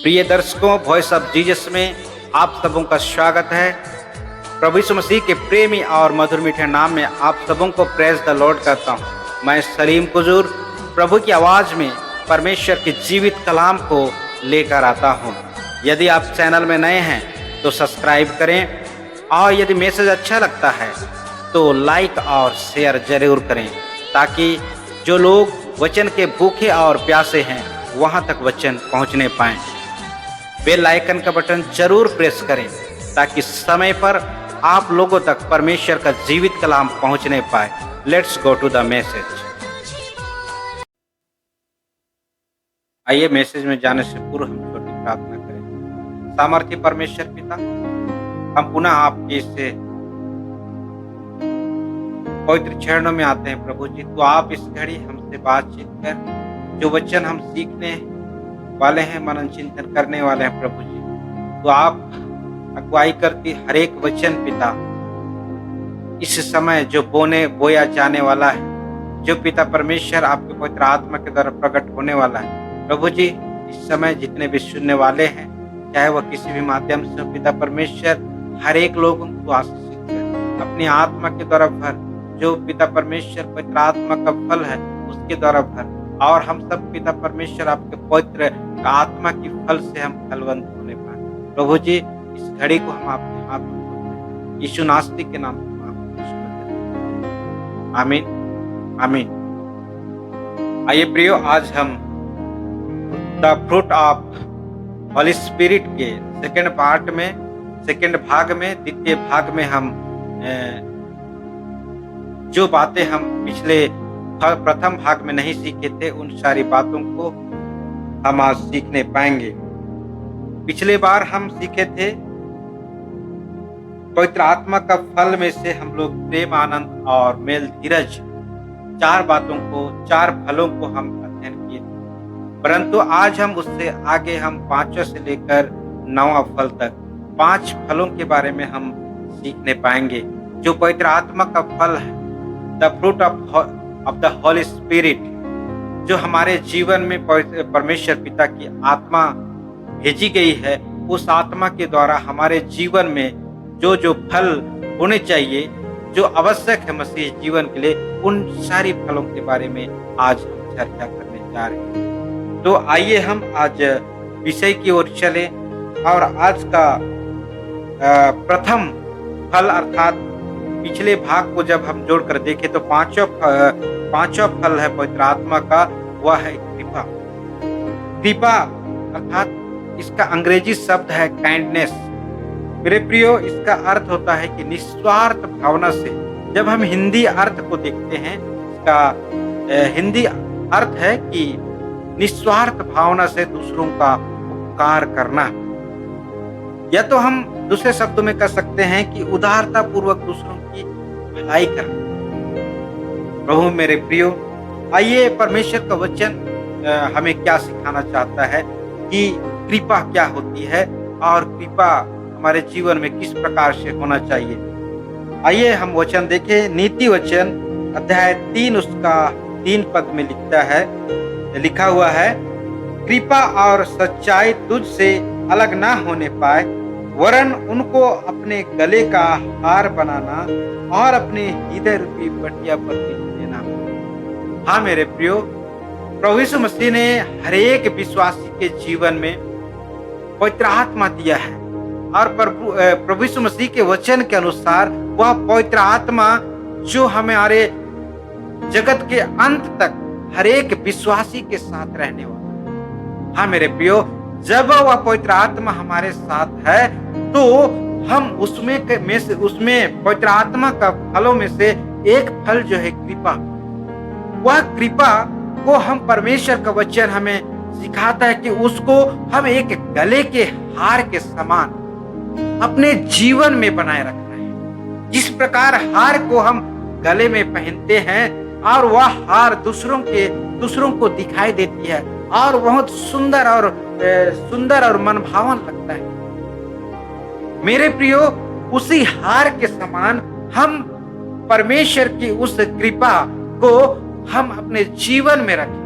प्रिय दर्शकों, voice of Jesus में आप सबों का स्वागत है। प्रभु यीशु मसीह के प्रेमी और मधुर मीठे नाम में आप सबों को प्रेज द लॉर्ड करता हूँ। मैं सलीम कुजूर प्रभु की आवाज़ में परमेश्वर के जीवित कलाम को लेकर आता हूँ। यदि आप चैनल में नए हैं तो सब्सक्राइब करें, और यदि मैसेज अच्छा लगता है तो लाइक और शेयर जरूर करें, ताकि जो लोग वचन के भूखे और प्यासे हैं वहाँ तक वचन पहुँचने पाएँ। बेल आइकन का बटन जरूर प्रेस करें, ताकि समय पर आप लोगों तक परमेश्वर का जीवित कलाम पहुँचने पाए। Let's go to the message. आइए मैसेज में जाने से पूर्व हम छोटी प्रार्थना करें। सामर्थ्य परमेश्वर पिता, हम पुनः आपके इससे पवित्र चरणों में आते हैं प्रभु जी। तो आप इस घड़ी हमसे बातचीत कर, जो वचन हम सीखने वाले हैं, मनन चिंतन करने वाले हैं प्रभु जी, तो आप अगुवाई करती हर एक वचन पिता इस समय जो बोया जाने वाला है, जो पिता परमेश्वर आपके पवित्र आत्मा के द्वारा प्रकट होने वाला है प्रभु जी, इस समय जितने भी सुनने वाले हैं, चाहे वह किसी भी माध्यम से पिता परमेश्वर, हर एक लोगों को आशीषित कर, अपनी आत्मा के द्वारा भर, जो पिता परमेश्वर पवित्र आत्मा का फल है उसके द्वारा भर, और हम सब पिता परमेश्वर आपके पवित्र आत्मा की फल से हम फलवंत होने पाए प्रभु जी। इस घड़ी को हम आपके हाथ में रखते हैं, यीशु नास्तिक के नाम से आमीन आमीन। आइए प्रियो, आज हम the fruit of Holi spirit के सेकंड भाग में द्वितीय भाग में हम जो बातें हम पिछले प्रथम भाग में नहीं सीखे थे, उन सारी बातों को हम आज सीखने पाएंगे। पिछले बार हम सीखे थे पवित्र आत्मा का फल में से हम लोग प्रेम, आनंद और मेल धीरज, चार फलों को हम अध्ययन किए थे। परंतु आज हम उससे आगे हम 5वां से लेकर 9वां फल तक 5 फलों के बारे में हम सीखने पाएंगे, जो पवित्र आत्मा का फल है, the fruit of the Holi spirit, जो हमारे जीवन में परमेश्वर पिता की आत्मा भेजी गई है। उस आत्मा के द्वारा हमारे जीवन में जो जो फल होने चाहिए, जो आवश्यक है मसीह जीवन के लिए, उन सारी फलों के बारे में आज हम चर्चा करने जा रहे हैं। तो आइए हम आज विषय की ओर चले, और आज का प्रथम फल अर्थात पिछले भाग को जब हम जोड़कर देखें तो पांचवा फल है पवित्र आत्मा का, वह है कृपा। कृपा अर्थात इसका अंग्रेजी शब्द है काइंडनेस। मेरे प्रियो, इसका अर्थ होता है कि निस्वार्थ भावना से। जब हम हिंदी अर्थ को देखते हैं, इसका हिंदी अर्थ है कि निस्वार्थ भावना से दूसरों का उपकार करना, या तो हम दूसरे शब्दों में कह सकते हैं कि उदारता पूर्वक दूसरों की भलाई करना। प्रभु मेरे प्रियो, आइए परमेश्वर का वचन हमें क्या सिखाना चाहता है कि कृपा क्या होती है और कृपा हमारे जीवन में किस प्रकार से होना चाहिए। आइए हम वचन देखें। नीति वचन अध्याय 3 उसका 3 पद में लिखा हुआ है, कृपा और सच्चाई तुझ से अलग ना होने पाए, वरन उनको अपने गले का हार बनाना और अपने हृदय रूपी पटिया पर लिख देना। हाँ मेरे प्रियो, प्रभु यीशु मसीह ने हर एक विश्वासी के जीवन में पवित्र आत्मा दिया है, और प्रभु यीशु मसीह के वचन के अनुसार वह पवित्र आत्मा जो हमारे जगत के अंत तक हर एक विश्वासी के साथ रहने वाला है। हाँ मेरे प्रियो, जब वह पवित्र आत्मा हमारे साथ है तो हम उसमें पवित्र आत्मा का फलों में से एक फल जो है कृपा, वह कृपा को हम परमेश्वर का वचन हमें सिखाता है कि उसको हम एक गले के हार के समान अपने जीवन में बनाए रखना है। जिस प्रकार हार को हम गले में पहनते हैं और वह हार दूसरों को दिखाई देती है और बहुत सुंदर और मनभावन लगता है। मेरे प्रियो, उसी हार के समान हम परमेश्वर की उस कृपा को हम अपने जीवन में रखें,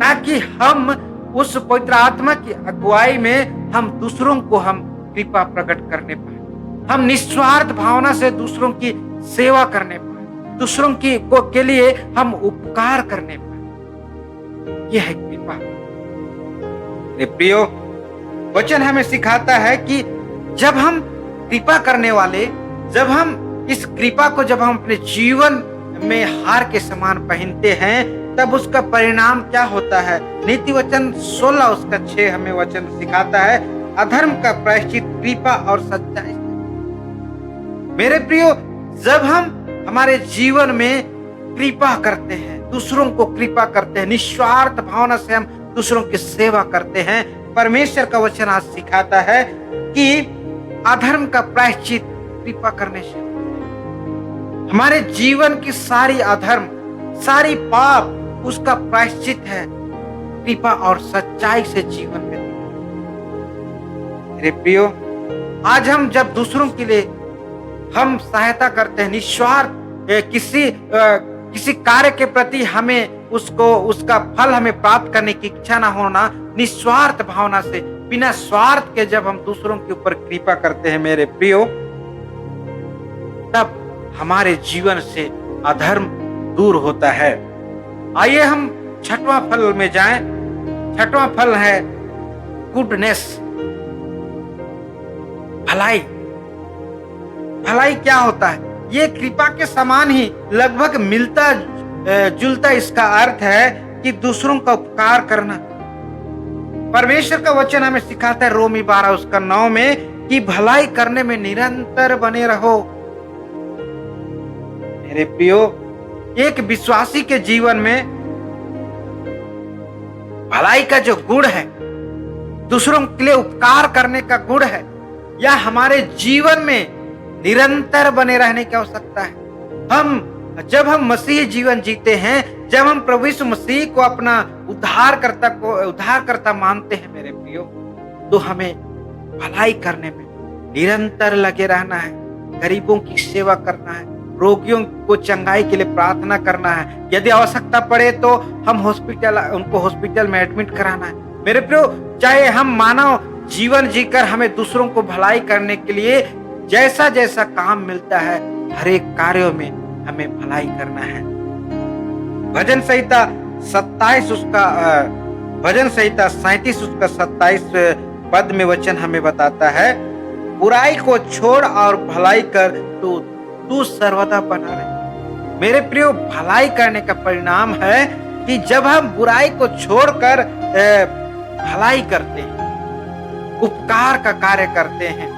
ताकि हम उस पवित्र आत्मा की अगुवाई में हम दूसरों को हम कृपा प्रकट करने पाए, हम निस्वार्थ भावना से दूसरों की सेवा करने पाए, दूसरों की के लिए हम उपकार करने पाए। यह है कृपा। मेरे प्रियो, वचन हमें सिखाता है कि जब हम कृपा करने वाले, जब हम इस कृपा को जब हम अपने जीवन में हार के समान पहनते हैं, तब उसका परिणाम क्या होता है। नीति वचन 16 उसका 6 हमें वचन सिखाता है, अधर्म का प्रायश्चित कृपा और सच्चाई। मेरे प्रियो, जब हम हमारे जीवन में कृपा करते हैं, दूसरों को कृपा करते हैं, निस्वार्थ भावना से हम दूसरों की सेवा करते हैं, परमेश्वर का वचन आज सिखाता है कि अधर्म का प्रायश्चित कृपा करने से। हमारे जीवन की सारी अधर्म, सारी पाप, उसका प्रायश्चित है कृपा और सच्चाई से जीवन में। मेरे प्रियो, आज हम जब दूसरों के लिए हम सहायता करते हैं, निस्वार्थ किसी कार्य के प्रति हमें उसका फल हमें प्राप्त करने की इच्छा ना होना, निस्वार्थ भावना से, बिना स्वार्थ के जब हम दूसरों के ऊपर कृपा करते हैं मेरे प्रियो, तब हमारे जीवन से अधर्म दूर होता है। आइए हम छठवां फल में जाएं। छठवां फल है गुडनेस, भलाई। भलाई क्या होता है? ये कृपा के समान ही लगभग मिलता जुलता इसका अर्थ है कि दूसरों का उपकार करना। परमेश्वर का वचन हमें सिखाता है रोमी 12 उसका 9 में कि भलाई करने में निरंतर बने रहो। मेरे प्रियो, एक विश्वासी के जीवन में भलाई का जो गुण है, दूसरों के लिए उपकार करने का गुण है, यह हमारे जीवन में निरंतर बने रहने की आवश्यकता है। जब हम मसीह जीवन जीते हैं, जब हम प्रभु यीशु मसीह को अपना उद्धारकर्ता मानते हैं मेरे प्रियो, तो हमें भलाई करने में निरंतर लगे रहना है, गरीबों की सेवा करना है, रोगियों को चंगाई के लिए प्रार्थना करना है, यदि आवश्यकता पड़े तो हम उनको हॉस्पिटल में एडमिट कराना है। मेरे प्रियो, चाहे हम मानव जीवन जीकर हमें दूसरों को भलाई करने के लिए जैसा जैसा काम मिलता है, हर एक कार्यों में हमें भलाई करना है। भजन संहिता 37 उसका 27 पद में वचन हमें बताता है, बुराई को छोड़ और भलाई कर तो तू सर्वदा बना रहे। मेरे प्रियो, भलाई करने का परिणाम है कि जब हम बुराई को छोड़कर भलाई करते हैं, उपकार का कार्य करते हैं,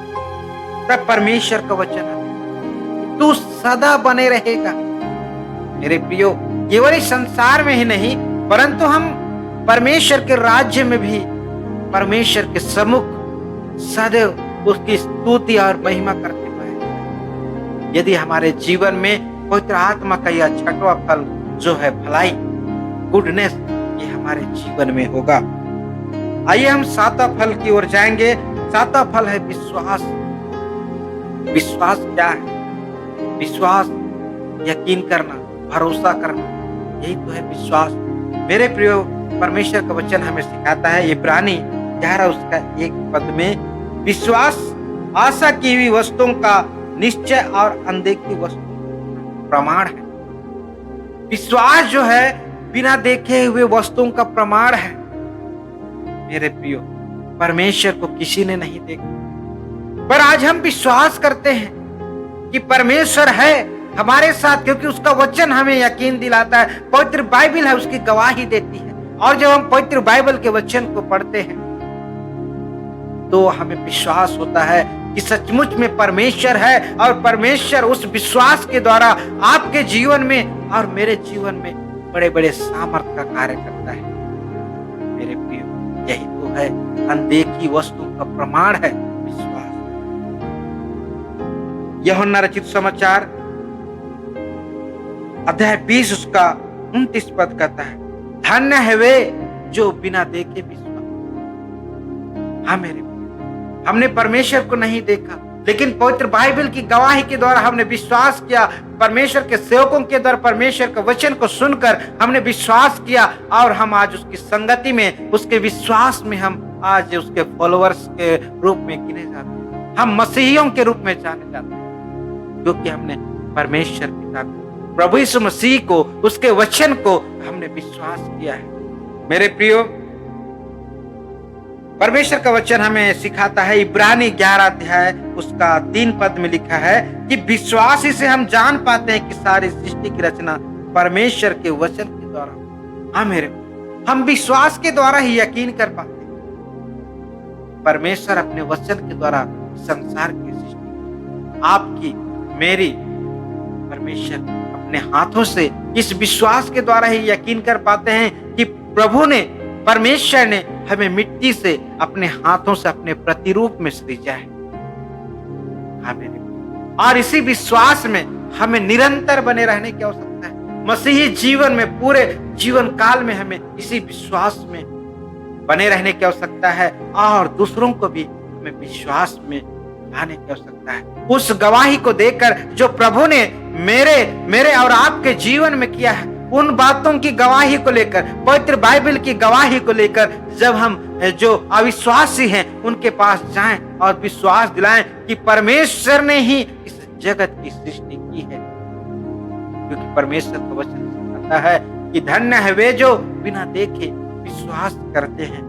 तब परमेश्वर का वचन है तू सदा बने रहेगा। मेरे प्रियो, केवल इस संसार में ही नहीं, परंतु हम परमेश्वर के राज्य में भी परमेश्वर के सम्मुख सदैव उसकी स्तुति और महिमा करते पाए। यदि हमारे जीवन में पवित्र आत्मा का यह छठवां फल जो है भलाई, गुडनेस, ये हमारे जीवन में होगा। आइए हम सातवां फल की ओर जाएंगे। सातवां फल है विश्वास। विश्वास क्या है? विश्वास, यकीन करना, भरोसा करना, यही तो है विश्वास। मेरे प्रियो, परमेश्वर का वचन हमें सिखाता है इब्रानी 11 उसका 1 पद में, विश्वास आशा की हुई वस्तुओं का निश्चय और अनदेखी वस्तु प्रमाण है। विश्वास जो है बिना देखे हुए वस्तुओं का प्रमाण है। मेरे प्रियो, परमेश्वर को किसी ने नहीं देखा, पर आज हम विश्वास करते हैं कि परमेश्वर है हमारे साथ, क्योंकि उसका वचन हमें यकीन दिलाता है। पवित्र बाइबल है, उसकी गवाही देती है। और जब हम पवित्र बाइबल के वचन को पढ़ते हैं तो हमें विश्वास होता है कि सचमुच में परमेश्वर है, और परमेश्वर उस विश्वास के द्वारा आपके जीवन में और मेरे जीवन में बड़े बड़े सामर्थ्य का कार्य करता है। मेरे प्रियो, यही तो है अनदेखी वस्तु का प्रमाण है विश्वास। यूहन्ना रचित समाचार अध्याय 20 उसका 29 पद कहता है, धन्य है वे जो बिना देखे विश्वास। हाँ मेरे, हमने परमेश्वर को नहीं देखा, लेकिन पवित्र बाइबल की गवाही के द्वारा हमने विश्वास किया, परमेश्वर के सेवकों के द्वारा परमेश्वर के वचन को सुनकर हमने विश्वास किया और हम आज उसकी संगति में, उसके विश्वास में हम आज उसके फॉलोअर्स के रूप में गिने जाते हैं। हम मसीहियों के रूप में जाने जाते हैं क्योंकि हमने परमेश्वर पिता को, प्रभु यीशु मसीह को, उसके वचन को हमने विश्वास किया है। मेरे प्रियो, परमेश्वर का वचन हमें सिखाता है, इब्रानी 11 अध्याय उसका 3 पद में लिखा है कि विश्वास ही से हम जान पाते हैं कि सारी सृष्टि की रचना परमेश्वर के वचन के द्वारा। हाँ मेरे, हम विश्वास के द्वारा ही यकीन कर पाते हैं परमेश्वर अपने वचन के द्वारा संसार की सृष्टि आपकी, मेरी, परमेश्वर अपने हाथों से, इस विश्वास के द्वारा ही यकीन कर पाते हैं कि प्रभु ने, परमेश्वर ने हमें मिट्टी से अपने हाथों से अपने प्रतिरूप में सृजा है। और इसी विश्वास में हमें निरंतर बने रहने की आवश्यकता है। मसीही जीवन में, पूरे जीवन काल में हमें इसी विश्वास में बने रहने की आवश्यकता है और दूसरों को भी हमें विश्वास में लाने की आवश्यकता है। उस गवाही को देकर जो प्रभु ने मेरे और आपके जीवन में किया है, उन बातों की गवाही को लेकर, पवित्र बाइबल की गवाही को लेकर जब हम जो अविश्वासी हैं उनके पास जाएं और विश्वास दिलाएं कि परमेश्वर ने ही इस जगत की सृष्टि की है, क्योंकि परमेश्वर का वचन कहता है कि धन्य है वे जो बिना देखे विश्वास करते हैं।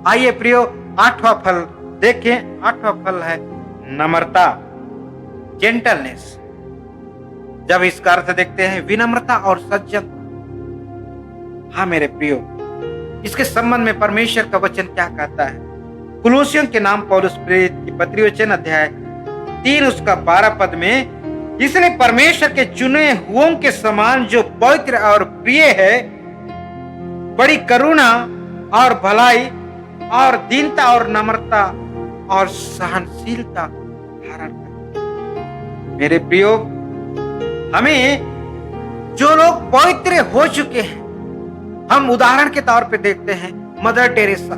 आइए प्रियो, 8वां फल देखें। 8वां फल है नम्रता, जेंटलनेस। जब इसका अर्थ देखते हैं विनम्रता और सज्जनता। हाँ मेरे प्रियो, इसके संबंध में परमेश्वर का वचन क्या कहता है? कुलुसियों के नाम पौलुस प्रेरित की पत्री वचन अध्याय 3 उसका 12 पद में, इसलिए परमेश्वर के चुने हुओं के समान जो पवित्र और प्रिय है, बड़ी करुणा और भलाई और दीनता और नम्रता और सहनशीलता धारण कर। मेरे प्रियो, हमें जो लोग पवित्र हो चुके हैं, हम उदाहरण के तौर पे देखते हैं मदर टेरेसा,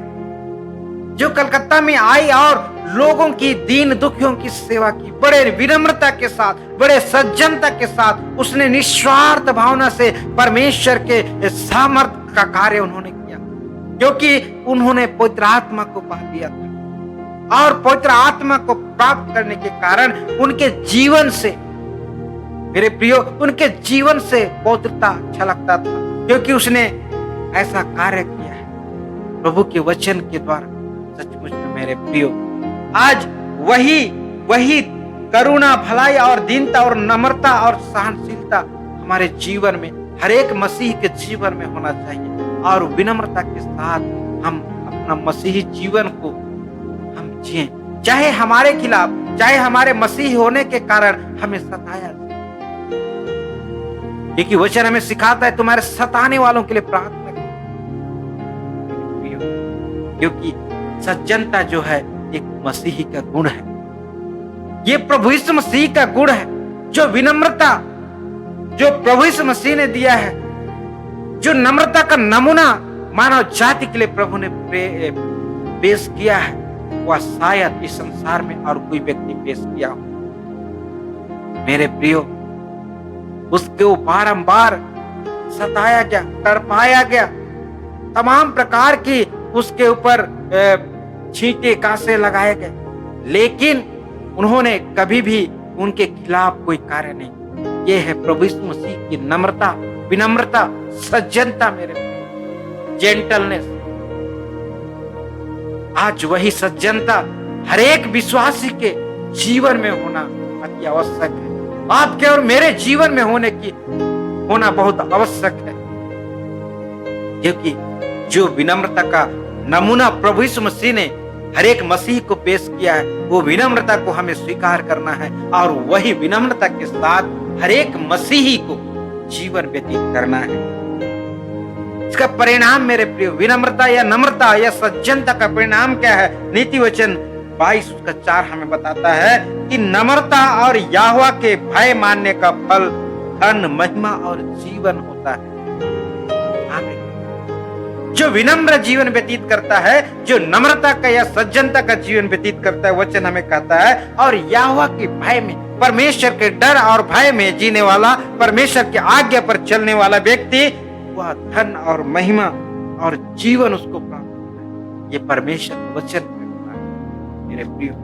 जो कलकत्ता में आई और लोगों की, दीन दुखियों की सेवा की, बड़े विनम्रता के साथ, बड़े सज्जनता के साथ उसने निस्वार्थ भावना से परमेश्वर के सामर्थ्य का कार्य उन्होंने किया, क्योंकि उन्होंने पवित्र आत्मा को पा लिया था और पवित्र आत्मा को प्राप्त करने के कारण उनके जीवन से, मेरे प्रियो, उनके जीवन से पवित्रता छलकता था, क्योंकि उसने ऐसा कार्य किया है प्रभु के वचन के द्वारा। सचमुच में मेरे प्रियो, आज वही करुणा, भलाई और दीनता और नम्रता और सहनशीलता हमारे जीवन में, हर एक मसीह के जीवन में होना चाहिए और विनम्रता के साथ हम अपना मसीही जीवन को हम जिए, चाहे हमारे खिलाफ, चाहे हमारे मसीह होने के कारण हमें सताया, क्योंकि वचन हमें सिखाता है तुम्हारे सताने वालों के लिए प्रार्थना करो, क्योंकि सज्जनता जो है एक मसीही का गुण है। ये प्रभु यीशु मसीह का गुण है, जो विनम्रता जो प्रभु यीशु मसीह ने दिया है, जो नम्रता का नमूना मानव जाति के लिए प्रभु ने पेश किया है, वह शायद इस संसार में और कोई व्यक्ति पेश किया हो। मेरे प्रियो, उसको बारंबार सताया गया, तड़पाया गया, तमाम प्रकार की उसके ऊपर छींटे कांसे लगाए गए, लेकिन उन्होंने कभी भी उनके खिलाफ कोई कार्य नहीं। ये है प्रभु यीशु मसीह की नम्रता, विनम्रता, सज्जनता, मेरे जेंटलनेस। आज वही सज्जनता हर एक विश्वासी के जीवन में होना अति आवश्यक है। आपके और मेरे जीवन में होना बहुत आवश्यक है, क्योंकि जो विनम्रता का नमूना प्रभु यीशु मसीह ने हर एक मसीह को पेश किया है, वो विनम्रता को हमें स्वीकार करना है और वही विनम्रता के साथ हर एक मसीही को जीवन व्यतीत करना है। इसका परिणाम मेरे प्रिय, विनम्रता या नम्रता या सज्जनता का परिणाम क्या है? नीति वचन 22 उसका 4 हमें बताता है कि नम्रता और यहोवा के भय मानने का फल धन, महिमा और जीवन होता है। जो विनम्र जीवन व्यतीत करता है, जो नम्रता का या सज्जनता का जीवन व्यतीत करता है, वचन हमें कहता है, और यहोवा के भय में, परमेश्वर के डर और भय में जीने वाला, परमेश्वर की आज्ञा पर चलने वाला व्यक्ति, वह धन और महिमा और जीवन उसको प्राप्त होता है। ये परमेश्वर वचन में मेरे प्रियो,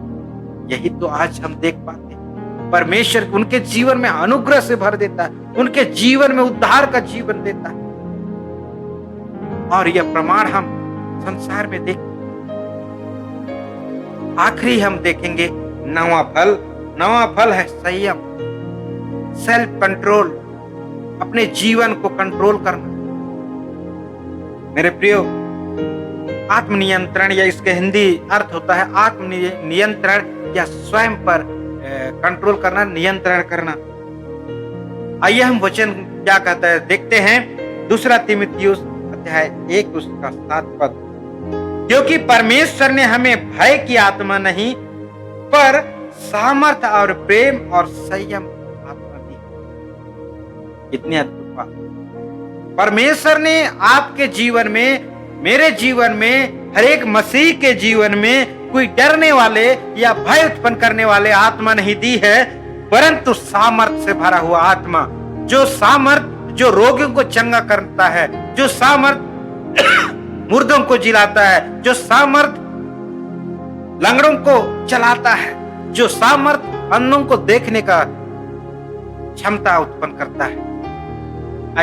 यही तो आज हम देख पाते हैं। परमेश्वर उनके जीवन में अनुग्रह से भर देता है, उनके जीवन में उद्धार का जीवन देता है। और यह प्रमाण हम संसार में देख, आखिरी हम देखेंगे नवा फल है संयम, सेल्फ कंट्रोल, अपने जीवन को कंट्रोल करना। मेरे प्रियो, आत्मनियंत्रण या इसके हिंदी अर्थ होता है आत्मनियंत्रण या स्वयं पर कंट्रोल करना, नियंत्रण करना। आइए हम वचन क्या कहता है देखते हैं। दूसरा तीमुथियुस अध्याय 1 उसका 7 पद, क्योंकि परमेश्वर ने हमें भय की आत्मा नहीं पर सामर्थ्य और प्रेम और संयम आत्मा दी। कितनी अद्भुत बात। परमेश्वर ने आपके जीवन में, मेरे जीवन में, हर एक मसीह के जीवन में कोई डरने वाले या भय उत्पन्न करने वाले आत्मा नहीं दी है, परंतु सामर्थ्य से भरा हुआ आत्मा। जो सामर्थ्य जो रोगियों को चंगा करता है, जो सामर्थ्य मुर्दों को जिलाता है, जो सामर्थ्य लंगड़ों को चलाता है, जो सामर्थ्य अंधों को देखने का क्षमता उत्पन्न करता है,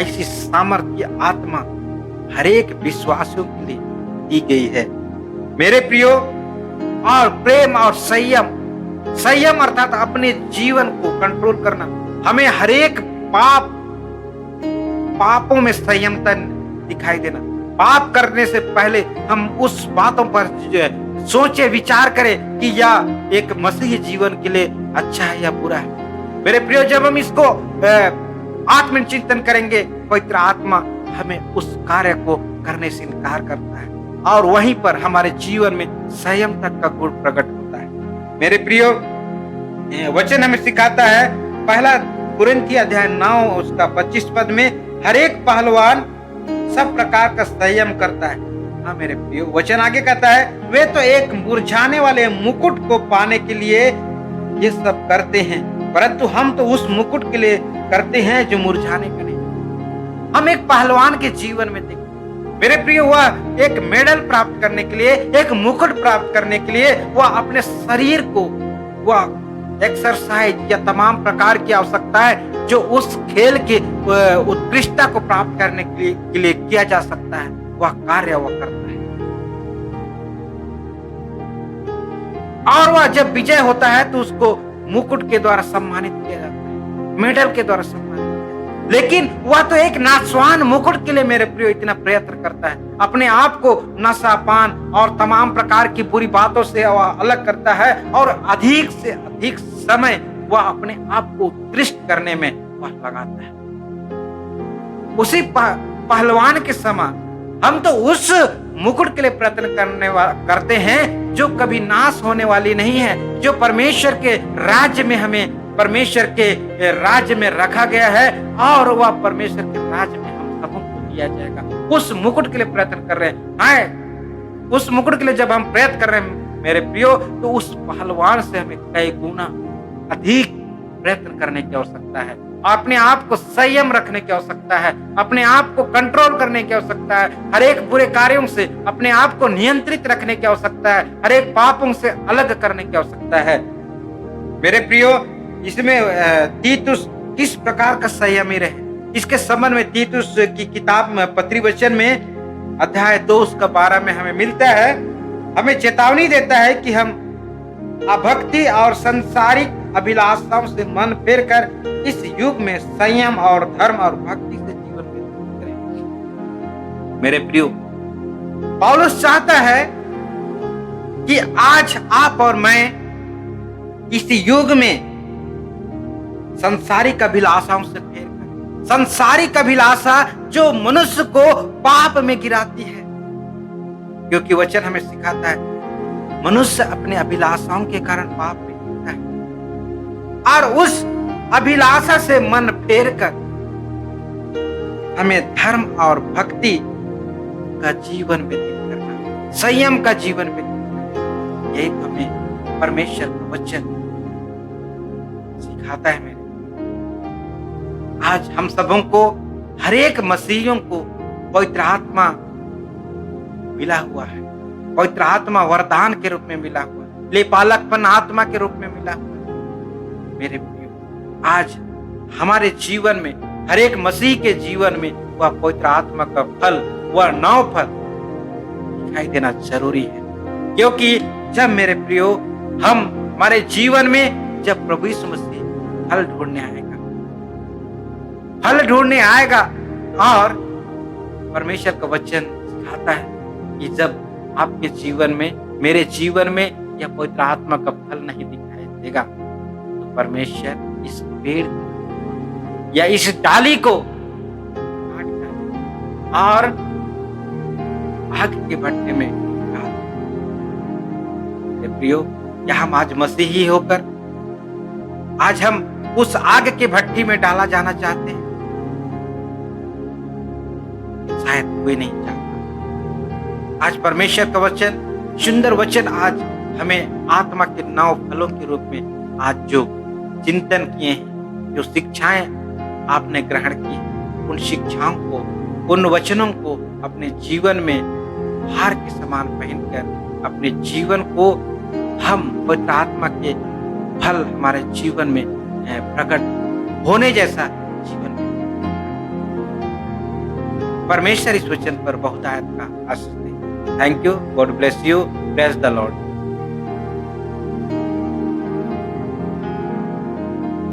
ऐसी सामर्थ्य आत्मा हर एक विश्वासियों के लिए दी गई है। मेरे प्रियो, और प्रेम और संयम अर्थात अपने जीवन को कंट्रोल करना। हमें हर एक पापों में संयमता दिखाई देना। पाप करने से पहले हम उस बातों पर सोचे विचार करें कि यह एक मसीही जीवन के लिए अच्छा है या बुरा है। मेरे प्रियो, जब हम इसको आत्मचिंतन करेंगे, पवित्र आत्मा हमें उस कार्य को करने से इनकार करता है और वहीं पर हमारे जीवन में संयम तक का गुण प्रकट होता है। मेरे प्रियो, वचन हमें सिखाता है, पहला कुरिन्थी अध्याय 9 उसका 25 पद में, हर एक पहलवान सब प्रकार का संयम करता है। हाँ मेरे प्रियो, वचन आगे कहता है, वे तो एक मुरझाने वाले मुकुट को पाने के लिए ये सब करते हैं, परंतु हम तो उस मुकुट के लिए करते हैं जो मुरझाने का नहीं। हम एक पहलवान के जीवन में देखते मेरे प्रियो, वह एक मेडल प्राप्त करने के लिए, एक मुकुट प्राप्त करने के लिए वह अपने शरीर को, वह एक्सरसाइज या तमाम प्रकार की आवश्यकता है जो उस खेल के उत्कृष्टता को प्राप्त करने के लिए किया जा सकता है, वह कार्य वह करता है। और वह जब विजय होता है तो उसको मुकुट के द्वारा सम्मानित किया जाता है, मेडल के द्वारा सम्मानित किया जाता है। लेकिन वह तो एक नाशवान मुकुट के लिए मेरे प्रियो इतना प्रयत्न करता है, अपने आप को नशा पान और तमाम प्रकार की बुरी बातों से वह अलग करता है और अधिक से अधिक समय वह अपने आप को उत्कृष्ट करने में वह लगाता है। उसी पहलवान के समान हम तो उस मुकुट के लिए प्रयत्न करते हैं जो कभी नाश होने वाली नहीं है, जो परमेश्वर के राज्य में हमें परमेश्वर के राज्य में रखा गया है और वह परमेश्वर के राज्य में हम सबों को दिया जाएगा। उस मुकुट के लिए प्रयत्न कर रहे हैं। उस मुकुट के लिए जब हम प्रयत्न कर रहे हैं मेरे प्रियो, तो उस पहलवान से हमें कई गुना अधिक प्रयत्न करने की आवश्यकता है, अपने आप को संयम रखने की आवश्यकता है, अपने आप को कंट्रोल करने की आवश्यकता है, हर एक बुरे कार्यों से अपने आप को नियंत्रित रखने की आवश्यकता है, हर एक पापों से अलग करने की आवश्यकता है। मेरे प्रियो, इसमें तीतुस किस प्रकार का संयमी रहे, इसके संबंध में तीतुस की किताब में पत्री वचन में अध्याय 2 उसका 12 में हमें मिलता है, हमें चेतावनी देता है कि हम अभक्ति और संसारिक अभिलाषाओं से मन फेरकर इस युग में संयम और धर्म और भक्ति से जीवन व्यतीत करें। मेरे प्रियो, पौलुस चाहता है कि आज आप और मैं इस युग में संसारिक अभिलाषाओं से फेरकर, संसारिक अभिलाषा जो मनुष्य को पाप में गिराती है, क्योंकि वचन हमें सिखाता है मनुष्य अपने अभिलाषाओं के कारण पाप में गिरता है और उस अभिलाषा से मन फेरकर हमें धर्म और भक्ति का जीवन व्यतीत करना, संयम का जीवन व्यतीत करना, यही तो हमें परमेश्वर का वचन सिखाता है। मेरे आज हम सबों को, हर एक मसीहियों को पवित्र आत्मा मिला हुआ है, पवित्र आत्मा वरदान के रूप में मिला हुआ है, लेपालकपन आत्मा के रूप में मिला हुआ है। मेरे प्रियो, आज हमारे जीवन में, हर एक मसीह के जीवन में वह पवित्र आत्मा का फल, वह 9 फल दिखाई देना जरूरी है। क्योंकि जब मेरे प्रियो हमारे जीवन में जब प्रभु यीशु मसीह फल ढूंढने आएगा और परमेश्वर का वचन सिखाता है कि जब आपके जीवन में, मेरे जीवन में यह पवित्र आत्मा का फल नहीं दिखाई देगा तो परमेश्वर इस पेड़ या इस डाली को काट कर और आग के भट्टे में डाल देगा। प्रियो, क्या हम आज मसीही होकर आज हम उस आग के भट्टी में डाला जाना चाहते हैं? शायद कोई नहीं चाहता। आज परमेश्वर का वचन, सुंदर वचन आज हमें आत्मा के 9 फलों के रूप में आज जो चिंतन किए हैं, जो शिक्षाएं आपने ग्रहण की, उन शिक्षाओं को, उन वचनों को अपने जीवन में हार के समान पहनकर अपने जीवन को हम पवित्र आत्मा के फल हमारे जीवन में प्रकट होने जैसा जीवन में। परमेश्वर इस वचन पर बहुत आयत का आशीष दे। Thank you, God bless you, praise the Lord.